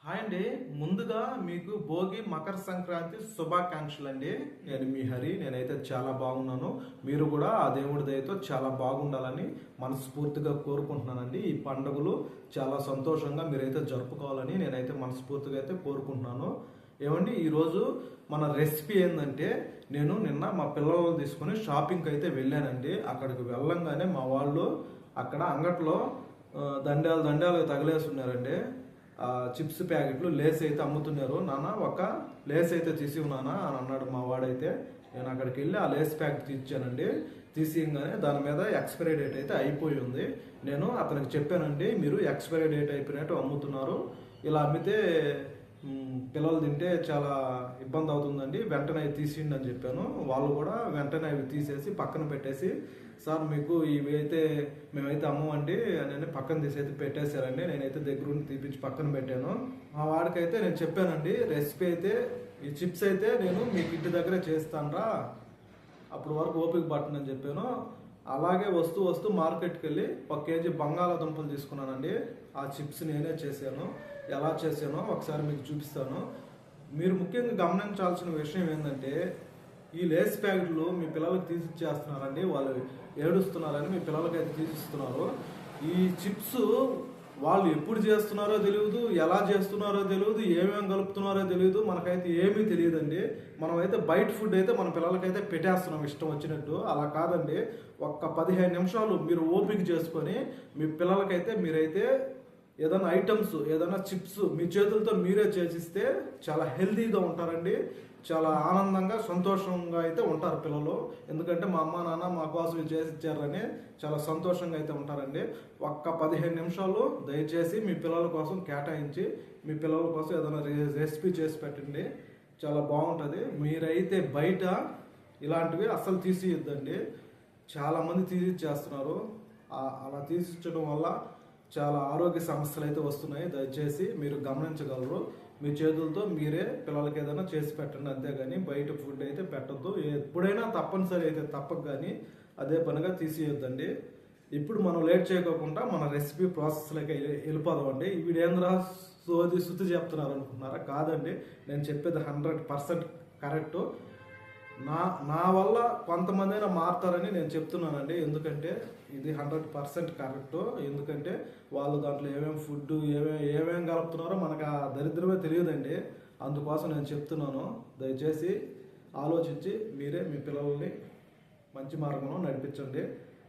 Hi అండి. ముందుగా మీకు భోగి మకర సంక్రాంతి శుభాకాంక్షలు అండి. నేను మీ హరి. నేనైతే చాలా బాగున్నాను. మీరు కూడా ఆ దేవుడి దయతో చాలా బాగుండాలని మనస్ఫూర్తిగా కోరుకుంటున్నానండి. ఈ పండుగలు చాలా సంతోషంగా మీరైతే జరుపుకోవాలని నేనైతే మనస్ఫూర్తిగా అయితే కోరుకుంటున్నాను. ఏమండి, ఈరోజు మన రెసిపీ ఏంటంటే, నేను నిన్న మా పిల్లలను తీసుకొని షాపింగ్కి అయితే వెళ్ళానండి. అక్కడికి వెళ్ళంగానే మా వాళ్ళు అక్కడ అంగట్లో దండాలు తగిలేసి ఉన్నారండి. చిప్స్ ప్యాకెట్లు లేస్ అయితే అమ్ముతున్నారు. నాన్న ఒక లేస్ అయితే తీసి ఉన్నానా అని అన్నాడు మా వాడైతే. నేను అక్కడికి వెళ్ళి ఆ లేస్ ప్యాకెట్ తీర్చానండి. తీసిగానే దాని మీద ఎక్స్పైరీ డేట్ అయితే అయిపోయి ఉంది. నేను అతనికి చెప్పానండి, మీరు ఎక్స్పైరీ డేట్ అయిపోయినట్టు అమ్ముతున్నారు, ఇలా అమ్మితే పిల్లలు తింటే చాలా ఇబ్బంది అవుతుందండి, వెంటనే అవి తీసిండి అని చెప్పాను. వాళ్ళు కూడా వెంటనే అవి తీసేసి పక్కన పెట్టేసి, సార్ మీకు ఇవి అయితే మేమైతే అమ్మమండి అని పక్కన తీసి పెట్టేశారండి. నేనైతే దగ్గరుండి తీపించి పక్కన పెట్టాను. మా వాడికైతే నేను చెప్పానండి, రెసిపీ అయితే ఈ చిప్స్ అయితే నేను మీకు ఇంటి దగ్గరే చేస్తానురా, అప్పటి వరకు ఓపిక పట్టనని చెప్పాను. అలాగే వస్తూ మార్కెట్కి వెళ్ళి 1 కేజీ బంగాళాదుంపలు తీసుకున్నానండి. ఆ చిప్స్ నేనే చేశాను. ఎలా చేశానో ఒకసారి మీకు చూపిస్తాను. మీరు ముఖ్యంగా గమనించాల్సిన విషయం ఏంటంటే, ఈ లేస్ ప్యాకెట్లు మీ పిల్లలకి తీసిచ్చేస్తున్నారండి. వాళ్ళు ఏడుస్తున్నారని మీ పిల్లలకైతే తీసిస్తున్నారు. ఈ చిప్స్ వాళ్ళు ఎప్పుడు చేస్తున్నారో తెలియదు, ఎలా చేస్తున్నారో తెలియదు, ఏమేమి కలుపుతున్నారో తెలియదు, మనకైతే ఏమీ తెలియదండి. మనమైతే బయట ఫుడ్ అయితే మన పిల్లలకైతే పెట్టేస్తున్నాం ఇష్టం వచ్చినట్టు. అలా కాదండి, ఒక్క 15 నిమిషాలు మీరు ఓపిక చేసుకొని మీ పిల్లలకైతే మీరైతే ఏదైనా ఐటమ్స్, ఏదైనా చిప్స్ మీ చేతులతో మీరే చేసిస్తే చాలా హెల్తీగా ఉంటారండి. చాలా ఆనందంగా సంతోషంగా అయితే ఉంటారు పిల్లలు. ఎందుకంటే మా అమ్మ నాన్న మా కోసం చేసి ఇచ్చారని చాలా సంతోషంగా అయితే ఉంటారండి. ఒక్క 15 నిమిషాలు దయచేసి మీ పిల్లల కోసం కేటాయించి మీ పిల్లల కోసం ఏదైనా రెసిపీ చేసి పెట్టండి, చాలా బాగుంటుంది. మీరైతే బయట ఇలాంటివి అస్సలు తీసియద్దండి. చాలామంది తీసిచ్చేస్తున్నారు. అలా తీసిచ్చడం వల్ల చాలా ఆరోగ్య సమస్యలు అయితే వస్తున్నాయి. దయచేసి మీరు గమనించగలరు. మీ చేతులతో మీరే పిల్లలకి ఏదైనా చేసి పెట్టండి, అంతేగాని బయట ఫుడ్ అయితే పెట్టద్దు. ఎప్పుడైనా తప్పనిసరి అయితే తప్పక కానీ అదే పనిగా తీసియొద్దండి. ఇప్పుడు మనం లేట్ చేయకోకుండా మన రెసిపీ ప్రాసెస్లోకి వెళ్ళిపోదామండి. వీడేంద్ర శుద్ధి చెప్తున్నారు అనుకుంటున్నారా? కాదండి, నేను చెప్పేది 100% కరెక్టు. నా వల్ల కొంతమంది అయినా మారుతారని నేను చెప్తున్నానండి. ఎందుకంటే ఇది 100% కరెక్ట్. ఎందుకంటే వాళ్ళు దాంట్లో ఏమేమి ఫుడ్ ఏమేమి కలుపుతున్నారో మనకు ఆ దరిద్రమే తెలియదండి. అందుకోసం నేను చెప్తున్నాను. దయచేసి ఆలోచించి మీరే మీ పిల్లల్ని మంచి మార్గంలో నడిపించండి.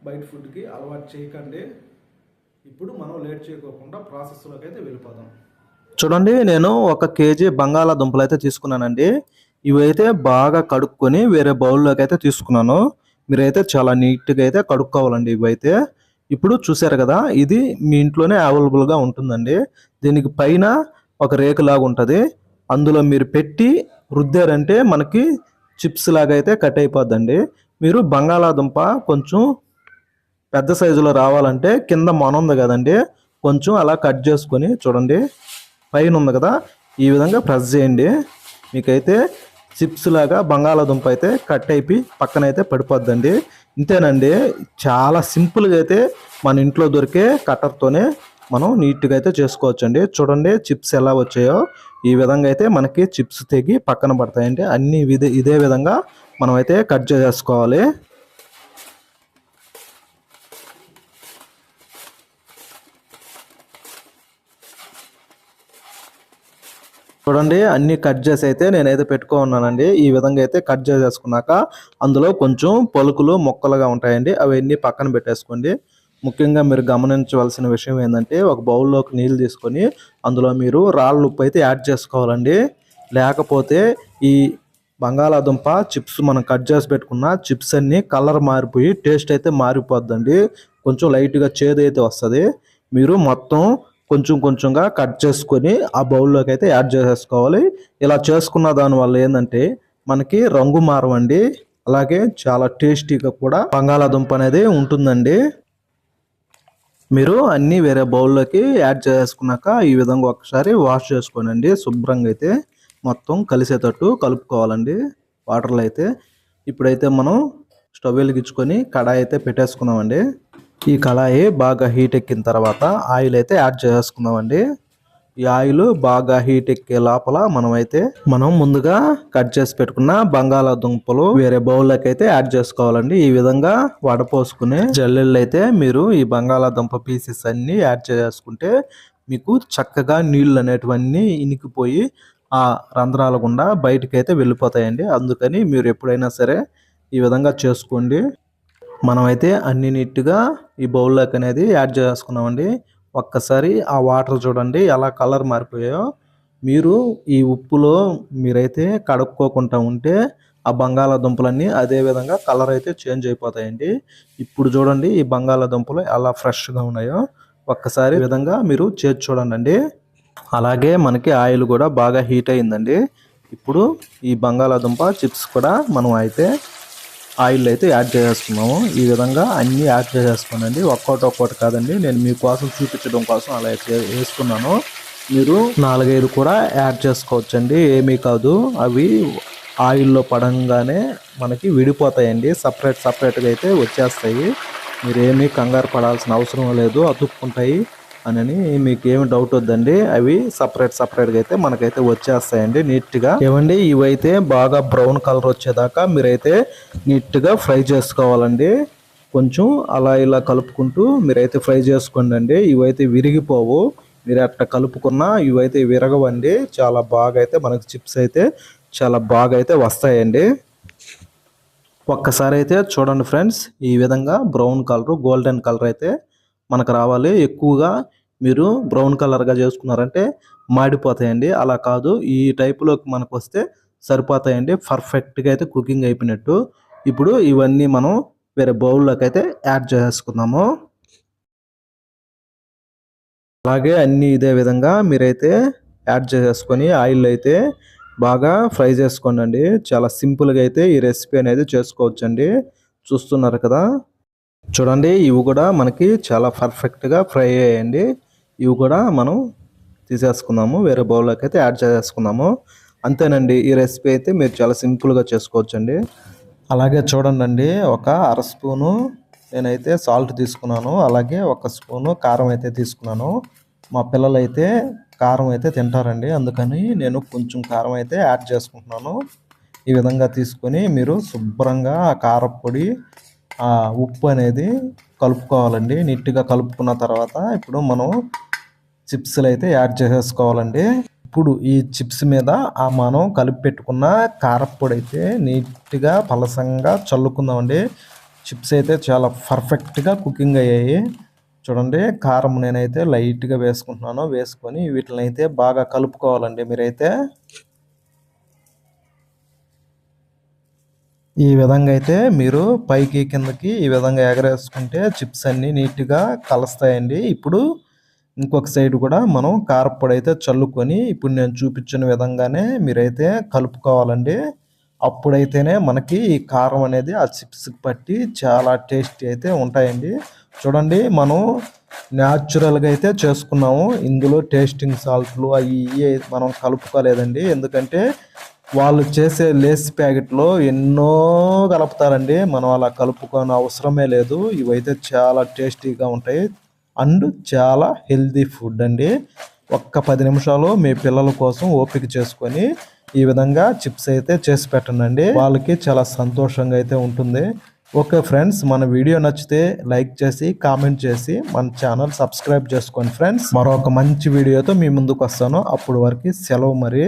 బయట ఫుడ్కి అలవాటు చేయకండి. ఇప్పుడు మనం లేట్ చేయకోకుండా ప్రాసెస్లోకి అయితే వెళ్ళిపోదాం. చూడండి, నేను 1 కేజీ బంగాళాదుంపలు అయితే తీసుకున్నానండి. ఇవైతే బాగా కడుక్కొని వేరే బౌల్లోకి అయితే తీసుకున్నాను. మీరైతే చాలా నీట్గా అయితే కడుక్కోవాలండి ఇవైతే. ఇప్పుడు చూసారు కదా, ఇది మీ ఇంట్లోనే అవైలబుల్గా ఉంటుందండి. దీనికి పైన ఒక రేకులాగా ఉంటుంది. అందులో మీరు పెట్టి రుద్దారంటే మనకి చిప్స్ లాగా అయితే కట్ అయిపోద్దండి. మీరు బంగాళాదుంప కొంచెం పెద్ద సైజులో రావాలంటే కింద మొన ఉంది కదండి, కొంచెం అలా కట్ చేసుకొని చూడండి, పైన ఉంది కదా, ఈ విధంగా ప్రెస్ చేయండి. మీకైతే చిప్స్ లాగా బంగాళాదుంప అయితే కట్ అయిపోయి పక్కన అయితే పడిపోద్దండి. ఇంతేనండి, చాలా సింపుల్గా అయితే మన ఇంట్లో దొరికే కట్టర్తోనే మనం నీట్గా అయితే చేసుకోవచ్చండి. చూడండి చిప్స్ ఎలా వచ్చాయో, ఈ విధంగా అయితే మనకి చిప్స్ తెగి పక్కన పడతాయండి. అన్ని ఇదే విధంగా మనం అయితే కట్ చేసుకోవాలి. చూడండి, అన్ని కట్ చేసి అయితే నేనైతే పెట్టుకున్నానండి. ఈ విధంగా అయితే కట్ చేసేసుకున్నాక అందులో కొంచెం పలుకులు మొక్కలుగా ఉంటాయండి, అవన్నీ పక్కన పెట్టేసుకోండి. ముఖ్యంగా మీరు గమనించవలసిన విషయం ఏంటంటే, ఒక బౌల్లోకి నీళ్ళు తీసుకొని అందులో మీరు రాళ్ళ ఉప్పు అయితే యాడ్ చేసుకోవాలండి. లేకపోతే ఈ బంగాళాదుంప చిప్స్ మనం కట్ చేసి పెట్టుకున్న చిప్స్ అన్ని కలర్ మారిపోయి టేస్ట్ అయితే మారిపోద్దండి. కొంచెం లైట్గా చేదు అయితే వస్తుంది. మీరు మొత్తం కొంచెంగా కట్ చేసుకొని ఆ బౌల్లోకి అయితే యాడ్ చేసేసుకోవాలి. ఇలా చేసుకున్న దానివల్ల ఏంటంటే మనకి రంగు మారవండి, అలాగే చాలా టేస్టీగా కూడా బంగాళాదుంప అనేది ఉంటుందండి. మీరు అన్నీ వేరే బౌల్లోకి యాడ్ చేసుకున్నాక ఈ విధంగా ఒకసారి వాష్ చేసుకోనండి. శుభ్రంగా అయితే మొత్తం కలిసేటట్టు కలుపుకోవాలండి వాటర్లో అయితే. ఇప్పుడైతే మనం స్టవ్ వెలిగించుకొని కడాయి అయితే పెట్టేసుకున్నామండి. ఈ కళాయి బాగా హీట్ ఎక్కిన తర్వాత ఆయిల్ అయితే యాడ్ చేసుకుందామండి. ఈ ఆయిల్ బాగా హీట్ ఎక్కే లోపల మనం ముందుగా కట్ చేసి పెట్టుకున్న బంగాళాదుంపలు వేరే బౌల్లోకి అయితే యాడ్ చేసుకోవాలండి. ఈ విధంగా వడపోసుకునే జల్లెళ్ళు అయితే మీరు ఈ బంగాళాదుంప పీసెస్ అన్ని యాడ్ చేసుకుంటే మీకు చక్కగా నీళ్లు అనేటివన్నీ ఇనికిపోయి ఆ రంధ్రాల గుండా బయటకి అయితే వెళ్ళిపోతాయండి. అందుకని మీరు ఎప్పుడైనా సరే ఈ విధంగా చేసుకోండి. మనమైతే అన్ని నీట్గా ఈ బౌల్లోకి అనేది యాడ్ చేసుకున్నామండి. ఒక్కసారి ఆ వాటర్ చూడండి ఎలా కలర్ మారిపోయాయో. మీరు ఈ ఉప్పులో మీరైతే కడుక్కోకుండా ఉంటే ఆ బంగాళాదుంపలన్నీ అదే విధంగా కలర్ అయితే చేంజ్ అయిపోతాయండి. ఇప్పుడు చూడండి ఈ బంగాళాదుంపలు ఎలా ఫ్రెష్గా ఉన్నాయో. ఒక్కసారి ఈ విధంగా మీరు చేసి చూడండి. అలాగే మనకి ఆయిల్ కూడా బాగా హీట్ అయిందండి. ఇప్పుడు ఈ బంగాళాదుంప చిప్స్ కూడా మనం అయితే ఆయిల్ అయితే యాడ్ చేసుకున్నాము. ఈ విధంగా అన్నీ యాడ్ చేసేసుకోనండి. ఒక్కొక్కటి కాదండి, నేను మీకోసం చూపించడం కోసం అలా వేసుకున్నాను. మీరు 4-5 కూడా యాడ్ చేసుకోవచ్చండి, ఏమీ కాదు. అవి ఆయిల్లో పడంగానే మనకి విడిపోతాయండి, సపరేట్గా అయితే వచ్చేస్తాయి. మీరేమీ కంగారు పడాల్సిన అవసరం లేదు, అతుక్కుంటాయి అని మీకు ఏమి డౌట్ వద్దండి. అవి సపరేట్గా అయితే మనకైతే వచ్చేస్తాయండి నీట్గా. ఏమండి ఇవైతే బాగా బ్రౌన్ కలర్ వచ్చేదాకా మీరైతే నీట్గా ఫ్రై చేసుకోవాలండి. కొంచెం అలా ఇలా కలుపుకుంటూ మీరైతే ఫ్రై చేసుకోండి అండి. ఇవైతే విరిగిపోవు, మీరు అట్లా కలుపుకున్నా ఇవైతే విరగవండి. చాలా బాగా అయితే మనకి చిప్స్ అయితే చాలా బాగా అయితే వస్తాయండి. ఒక్కసారి అయితే చూడండి ఫ్రెండ్స్, ఈ విధంగా బ్రౌన్ కలర్ గోల్డెన్ కలర్ అయితే మనకు రావాలి. ఎక్కువగా మీరు బ్రౌన్ కలర్గా చేసుకున్నారంటే మాడిపోతాయండి. అలా కాదు, ఈ టైపులోకి మనకు వస్తే సరిపోతాయండి. పర్ఫెక్ట్గా అయితే కుకింగ్ అయిపోయినట్టు. ఇప్పుడు ఇవన్నీ మనం వేరే బౌల్లోకి అయితే యాడ్ చేసుకుందాము. అలాగే అన్నీ ఇదే విధంగా మీరైతే యాడ్ చేసుకొని ఆయిల్ అయితే బాగా ఫ్రై చేసుకోండి. చాలా సింపుల్గా అయితే ఈ రెసిపీ అనేది చేసుకోవచ్చండి. చూస్తున్నారు కదా, చూడండి ఇవి కూడా మనకి చాలా పర్ఫెక్ట్గా ఫ్రై అయ్యాయండి. ఇవి కూడా మనం తీసేసుకుందాము, వేరే బౌల్లోకి అయితే యాడ్ చేసుకుందాము. అంతేనండి, ఈ రెసిపీ అయితే మీరు చాలా సింపుల్గా చేసుకోవచ్చండి. అలాగే చూడండి, ఒక 1/2 స్పూను నేనైతే సాల్ట్ తీసుకున్నాను. అలాగే 1 స్పూను కారం అయితే తీసుకున్నాను. మా పిల్లలు అయితే కారం అయితే తింటారండి, అందుకని నేను కొంచెం కారం అయితే యాడ్ చేసుకుంటున్నాను. ఈ విధంగా తీసుకొని మీరు శుభ్రంగా ఆ కారపొడి ఆ ఉప్పు అనేది కలుపుకోవాలండి. నీట్గా కలుపుకున్న తర్వాత ఇప్పుడు మనం చిప్స్లు అయితే యాడ్ చేసేసుకోవాలండి. ఇప్పుడు ఈ చిప్స్ మీద ఆ మనం కలిపి పెట్టుకున్న కారపొడి అయితే నీట్గా పలసంగా చల్లుకుందామండి. చిప్స్ అయితే చాలా పర్ఫెక్ట్గా కుకింగ్ అయ్యాయి. చూడండి, కారం నేనైతే లైట్గా వేసుకుంటున్నాను. వేసుకొని వీటిని అయితే బాగా కలుపుకోవాలండి. మీరైతే ఈ విధంగా అయితే మీరు పైకి కిందకి ఈ విధంగా ఎగరేసుకుంటే చిప్స్ అన్నీ నీట్గా కలుస్తాయండి. ఇప్పుడు ఇంకొక సైడ్ కూడా మనం కారపొడి అయితే చల్లుకొని ఇప్పుడు నేను చూపించిన విధంగానే మీరైతే కలుపుకోవాలండి. అప్పుడైతేనే మనకి ఈ కారం అనేది ఆ చిప్స్కి పట్టి చాలా టేస్టీ అయితే ఉంటాయండి. చూడండి, మనం న్యాచురల్గా అయితే చేసుకున్నాము. ఇందులో టేస్టింగ్ సాల్ట్లు అవి మనం కలుపుకోలేదండి. ఎందుకంటే వాళ్ళు చేసే లేస్ ప్యాకెట్లో ఎన్నో కలుపుతారండి. మనం అలా కలుపుకోని అవసరమే లేదు. ఇవైతే చాలా టేస్టీగా ఉంటాయి అండ్ చాలా హెల్తీ ఫుడ్ అండి. ఒక్క 10 నిమిషాలు మీ పిల్లల కోసం ఓపిక చేసుకొని ఈ విధంగా చిప్స్ అయితే చేసి పెట్టండి. వాళ్ళకి చాలా సంతోషంగా అయితే ఉంటుంది. ఓకే ఫ్రెండ్స్, మన వీడియో నచ్చితే లైక్ చేసి కామెంట్ చేసి మన ఛానల్ సబ్స్క్రైబ్ చేసుకోండి ఫ్రెండ్స్. మరొక మంచి వీడియోతో మీ ముందుకు వస్తాను. అప్పుడు వరకు సెలవు మరి.